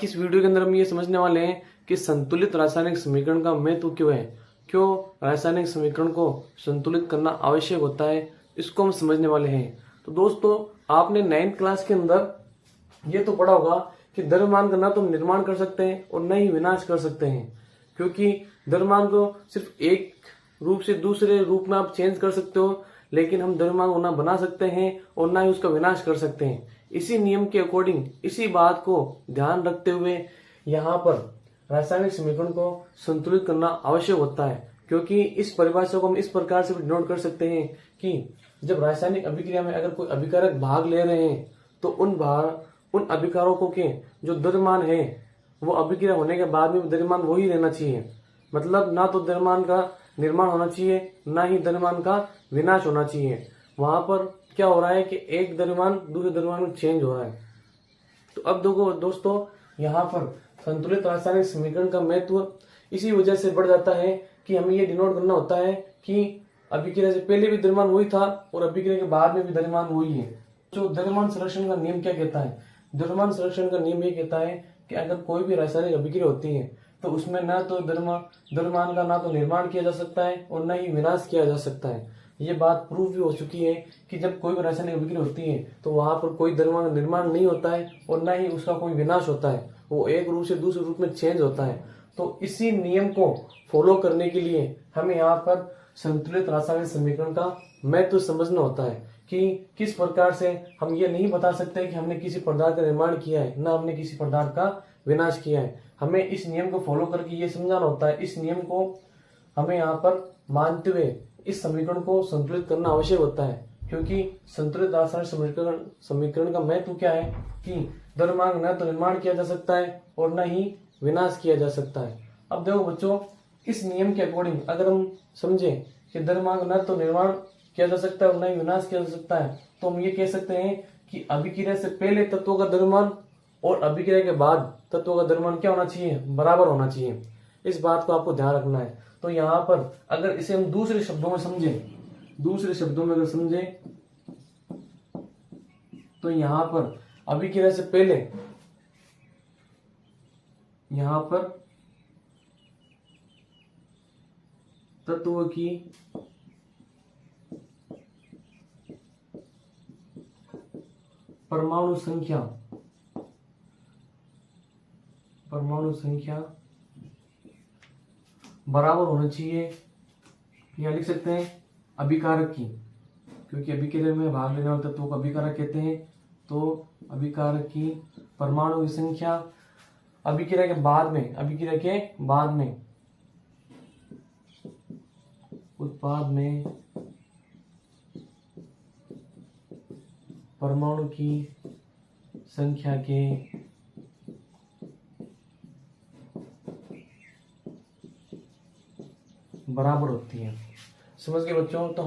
इस वीडियो के अंदर हम ये समझने वाले हैं कि संतुलित रासायनिक समीकरण का महत्व क्यों है, क्यों रासायनिक समीकरण को संतुलित करना आवश्यक होता है, इसको हम समझने वाले हैं। तो दोस्तों, आपने 9th क्लास के अंदर ये तो पढ़ा होगा कि द्रव्यमान का ना तो निर्माण कर सकते हैं और न ही विनाश कर सकते हैं, क्योंकि द्रव्यमान को सिर्फ एक रूप से दूसरे रूप में आप चेंज कर सकते हो, लेकिन हम द्रव्यमान को ना बना सकते हैं और ना ही उसका विनाश कर सकते हैं। इसी नियम के अकॉर्डिंग, इसी बात को ध्यान रखते हुए यहाँ पर रासायनिक समीकरण को संतुलित करना आवश्यक होता है, क्योंकि इस परिभाषा को हम इस प्रकार से भी डिनोट कर सकते हैं कि जब रासायनिक अभिक्रिया में अगर कोई अभिकारक भाग ले रहे हैं तो उन अभिकारकों के जो द्रव्यमान है वो अभिक्रिया होने के बाद में द्रव्यमान वही रहना चाहिए। मतलब ना तो द्रव्यमान का निर्माण होना चाहिए, ना ही द्रव्यमान का विनाश होना चाहिए। वहां पर क्या हो रहा है कि एक द्रव्यमान दूसरे द्रव्यमान में चेंज हो रहा है। तो अब देखो दोस्तों, यहाँ पर संतुलित रासायनिक समीकरण का महत्व इसी वजह से बढ़ जाता है कि हमें ये डिनोट करना होता है कि अभिक्रिया से पहले भी द्रव्यमान वही था और अभिक्रिया के बाद में भी द्रव्यमान वही है। जो द्रव्यमान संरक्षण का नियम क्या कहता है? द्रव्यमान संरक्षण का नियम ये कहता है कि अगर कोई भी रासायनिक अभिक्रिया होती है तो उसमें न तो द्रव्यमान का ना तो निर्माण किया जा सकता है और न ही विनाश किया जा सकता है। ये बात प्रूव भी हो चुकी है कि जब कोई भी रासायनिक अभिक्रिया होती है तो वहां पर कोई द्रव्यमान का निर्माण नहीं होता है और न ही उसका कोई विनाश होता है, वो एक रूप से दूसरे रूप में चेंज होता है। तो इसी नियम को फॉलो करने के लिए हमें यहाँ पर संतुलित रासायनिक समीकरण का महत्व समझना होता है कि किस प्रकार से हम ये नहीं बता सकते कि हमने किसी पदार्थ का निर्माण किया है, ना हमने किसी पदार्थ का विनाश किया है। हमें इस नियम को फॉलो करके ये समझाना होता है। इस नियम को हमें यहाँ पर मानते हुए इस समीकरण को संतुलित करना आवश्यक होता है, क्योंकि संतुलित रासायनिक समीकरण का महत्व क्या है कि द्रव्यमान न तो निर्माण किया जा सकता है और न ही विनाश किया जा सकता है। अब देखो बच्चों, इस नियम के अकॉर्डिंग अगर हम समझे कि द्रव्यमान न तो निर्माण किया जा सकता है और न ही विनाश किया जा सकता है, तो हम ये कह सकते हैं कि अभिक्रिया से पहले तत्वों का द्रव्यमान और अभिक्रिया के बाद तत्वों का द्रव्यमान क्या होना चाहिए? बराबर होना चाहिए। इस बात को आपको ध्यान रखना है। तो यहाँ पर अगर इसे हम दूसरे शब्दों में समझे, तो यहाँ पर अभिक्रिया से पहले यहाँ पर तत्वों की परमाणु संख्या बराबर होना चाहिए, या लिख सकते हैं अभिकारक की, क्योंकि अभिक्रिया में भाग लेने वाले तत्वों को अभिकारक कहते हैं। तो अभिकारक की परमाणु की संख्या अभिक्रिया के बाद में उत्पाद में परमाणु की संख्या के बराबर होती है। समझ गए बच्चों? तो